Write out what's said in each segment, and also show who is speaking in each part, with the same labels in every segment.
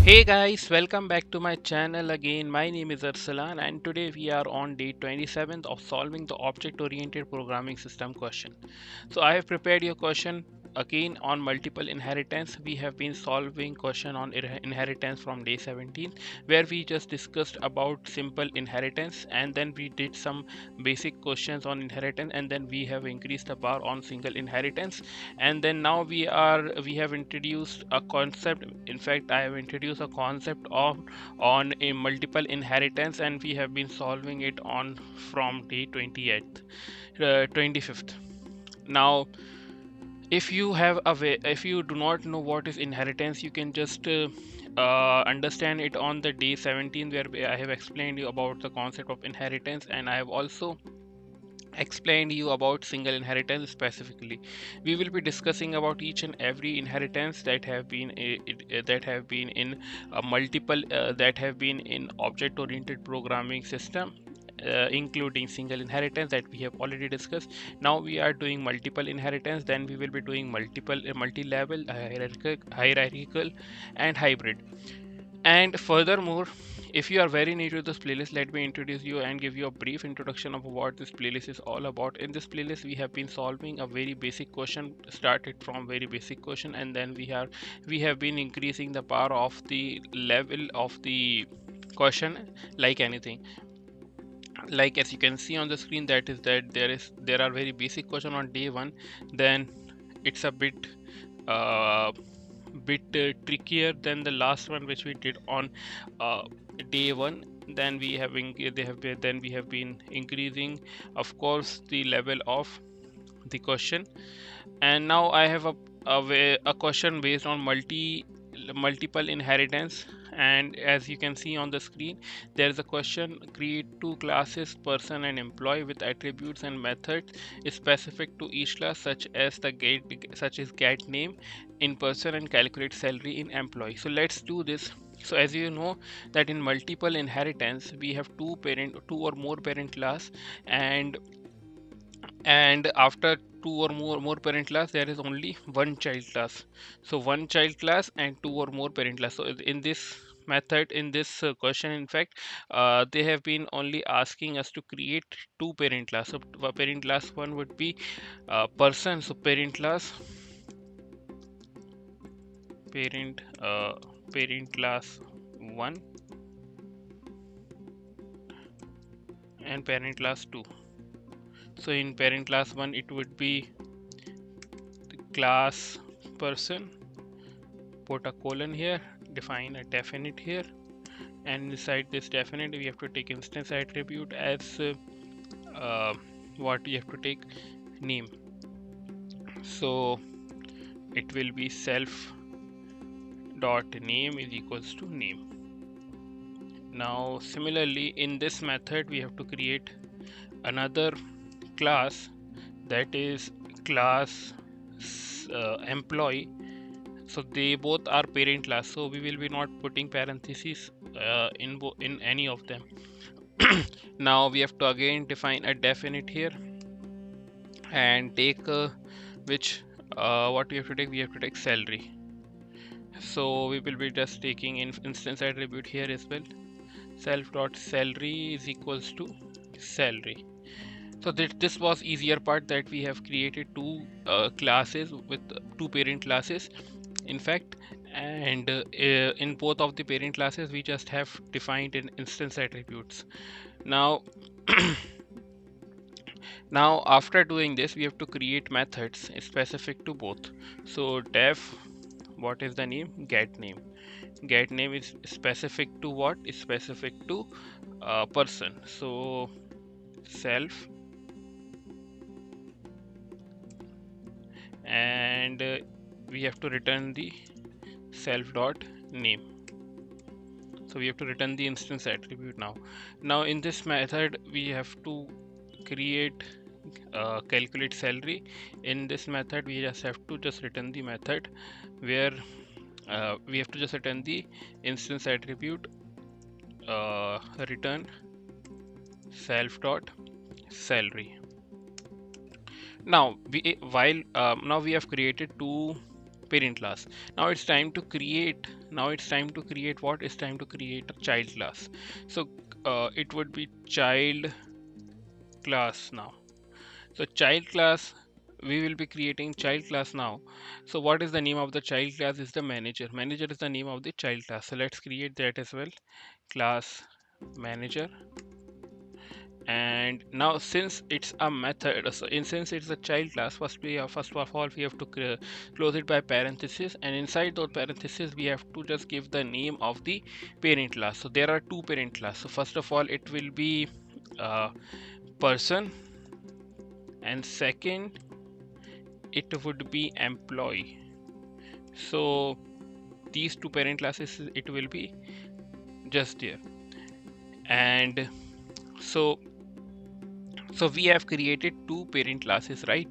Speaker 1: Hey guys, welcome back to my channel again. My name is Arsalan and today we are on day 27th of solving the object-oriented programming system question. So I have prepared your question again on multiple inheritance. We have been solving question on inheritance from day 17 where we just discussed about simple inheritance and then we did some basic questions on inheritance and then we have increased the bar on single inheritance, and then now we have introduced a concept. In fact, I have introduced a concept of on a multiple inheritance and we have been solving it on from day 28th 25th. Now if you have a way, if you do not know what is inheritance, you can just understand it on the day 17 where I have explained you about the concept of inheritance, and I have also explained you about single inheritance specifically. We will be discussing about each and every inheritance that have been in multiple that have been in object oriented programming system, including single inheritance that we have already discussed. Now we are doing multiple inheritance, then we will be doing multiple multi-level, hierarchical and hybrid. And furthermore, if you are very new to this playlist, let me introduce you and give you a brief introduction of what this playlist is all about. In this playlist, we have been solving a very basic question, started from very basic question, and then we have been increasing the power of the level of the question like anything. Like as you can see on the screen, that is that there are very basic question on day one, then it's a uh, bit trickier than the last one which we did on uh, day one. Then we have been increasing, of course, the level of the question. And now I have a question based on multiple inheritance. And as you can see on the screen, there is a question: create two classes, person and employee, with attributes and methods specific to each class, such as get name in person and calculate salary in employee. So let's do this. So as you know that in multiple inheritance we have two or more parent class, and after two or more parent class there is only one child class. So one child class and two or more parent class. So in this method, in this question, in fact, they have been only asking us to create two parent class. So parent class one would be person. So parent parent class 1 and parent class 2. So in parent class 1 it would be class person, put a colon here, define a definite here, and inside this definite we have to take instance attribute as uh, what we have to take name. So it will be self dot name is equals to name. Now similarly in this method we have to create another class, that is class employee. So they both are parent class, so we will be not putting parentheses in any of them. Now we have to again define a definite here and take which what we have to take, we have to take salary. So we will be just taking in instance attribute here as well, self dot salary is equals to salary. So this was easier part, that we have created two classes with two parent classes, in fact. And in both of the parent classes we just have defined in instance attributes. Now now after doing this we have to create methods specific to both. So def, what is the name, get name. Get name is specific to what, is specific to person. So self, and we have to return the self dot name. So we have to return the instance attribute. Now in this method we have to create calculate salary. In this method we just have to just return the method where we have to just return the instance attribute return self dot salary. Now we have created two parent class. Now it's time to create, what? It's time to create a child class. So it would be child class now. So child class, we will be creating child class now. So what is the name of the child class? Is the manager. Manager is the name of the child class. So let's create that as well. Class manager. And now since it's a method, since it's a child class, first of all we have to close it by parenthesis, and inside those parentheses we have to just give the name of the parent class. So there are two parent class. So first of all it will be person, and second it would be employee. So these two parent classes, it will be just there. And so we have created two parent classes, right?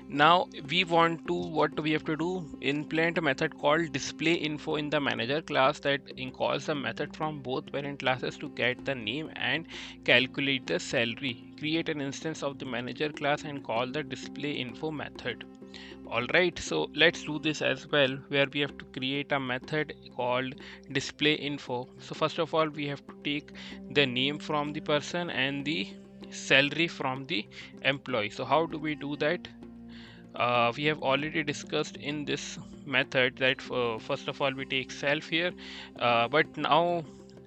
Speaker 1: Now we want to, what we have to do, implement a method called display info in the manager class that calls the method from both parent classes to get the name and calculate the salary. Create an instance of the manager class and call the display info method. Alright, so let's do this as well, where we have to create a method called display info. So first of all we have to take the name from the person and the salary from the employee. So how do we do that? We have already discussed in this method that first of all we take self here, but now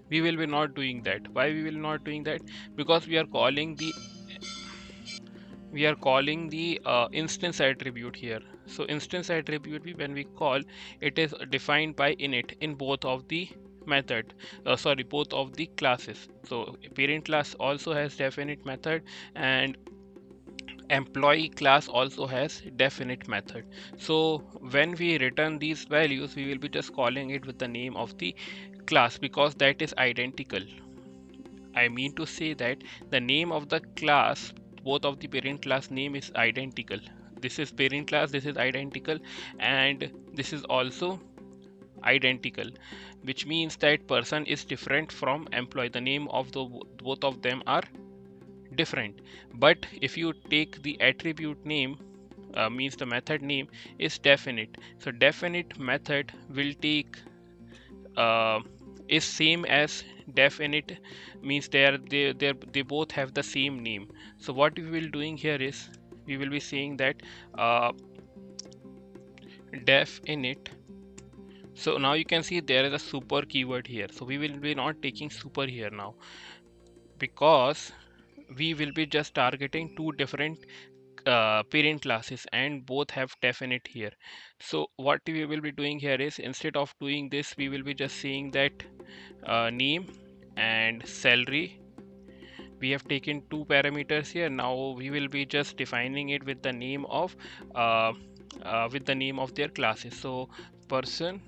Speaker 1: we will be not doing that. Why we will not doing that? Because we are calling the instance attribute here. So instance attribute, when we call it, is defined by init in both of the method, both of the classes. So parent class also has definite method, and employee class also has definite method. So when we return these values, we will be just calling it with the name of the class, because that is identical. I mean to say that the name of the class, both of the parent class name is identical. This is parent class, this is identical, and this is also identical, which means that person is different from employee. The name of the both of them are different. But if you take the attribute name, means the method name is definite. So definite method will take is same as definite, means they both have the same name. So what we will doing here is we will be saying that def init. So now you can see there is a super keyword here. So we will be not taking super here now, because we will be just targeting two different parent classes and both have definite here. So what we will be doing here is, instead of doing this, we will be just saying that name and salary, we have taken two parameters here. Now we will be just defining it with the name of their classes. So person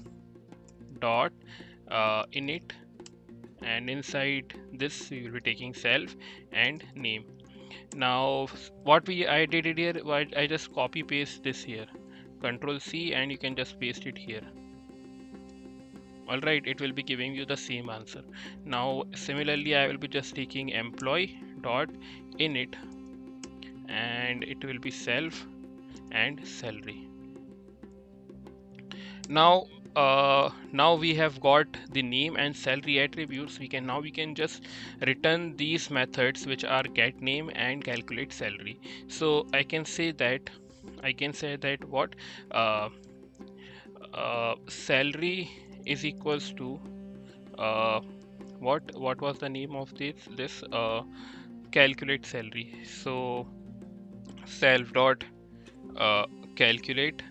Speaker 1: dot init, and inside this we will be taking self and name. Now what I did it here, I just copy paste this here, control C, and you can just paste it here. Alright, it will be giving you the same answer. Now similarly I will be just taking employee dot init, and it will be self and salary. Now now we have got the name and salary attributes. We can just return these methods, which are get name and calculate salary. So I can say that what salary is equals to what was the name of this calculate salary. So self dot calculate.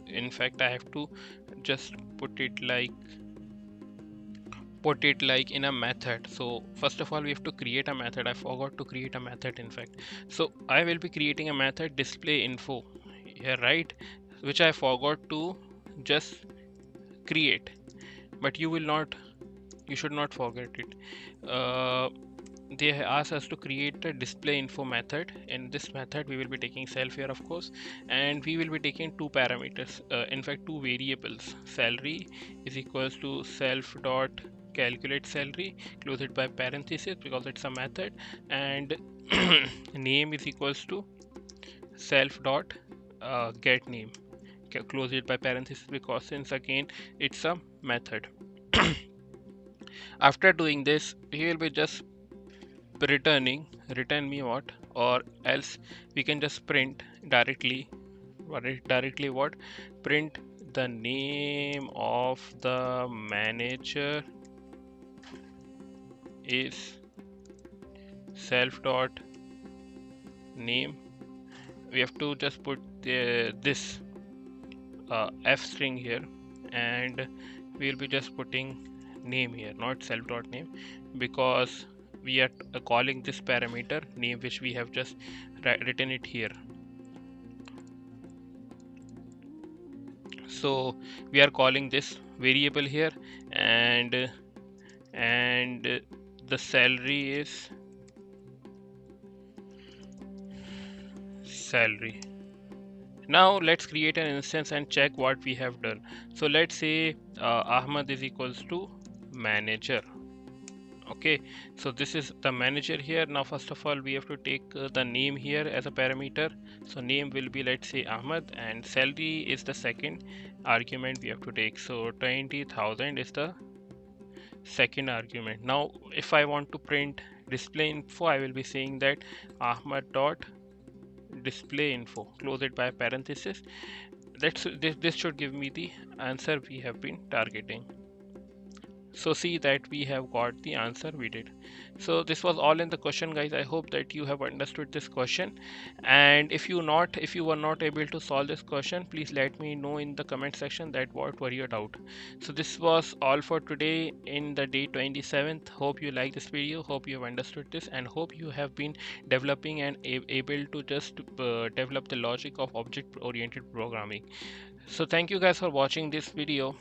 Speaker 1: In fact I have to just put it like in a method. So first of all we have to create a method. I forgot to create a method, in fact. So I will be creating a method display info here, right, which I forgot to just create. But you should not forget it. They ask us to create a display info method. In this method we will be taking self here, of course, and we will be taking two parameters, in fact two variables. Salary is equals to self dot calculate salary, close it by parenthesis because it's a method, and name is equals to self dot get name, close it by parenthesis, because since again it's a method. After doing this, he will be just return me what, or else we can just print directly. Directly what? Print the name of the manager is self dot name. We have to just put this f string here, and we'll be just putting name here, not self dot name, because we are calling this parameter name which we have just written it here. So we are calling this variable here, and the salary is salary. Now let's create an instance and check what we have done. So let's say Ahmad is equals to manager. Okay, so this is the manager here. Now first of all we have to take the name here as a parameter. So name will be, let's say, Ahmad, and salary is the second argument we have to take. So 20,000 is the second argument. Now if I want to print display info, I will be saying that Ahmad dot display info, close it by parenthesis. This should give me the answer we have been targeting. So see that we have got the answer we did. So this was all in the question, guys. I hope that you have understood this question, and if you were not able to solve this question, please let me know in the comment section that what were your doubt. So this was all for today in the day 27th. Hope you like this video, hope you have understood this, and hope you have been developing and able to just develop the logic of object oriented programming. So thank you guys for watching this video,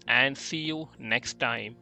Speaker 1: and see you next time.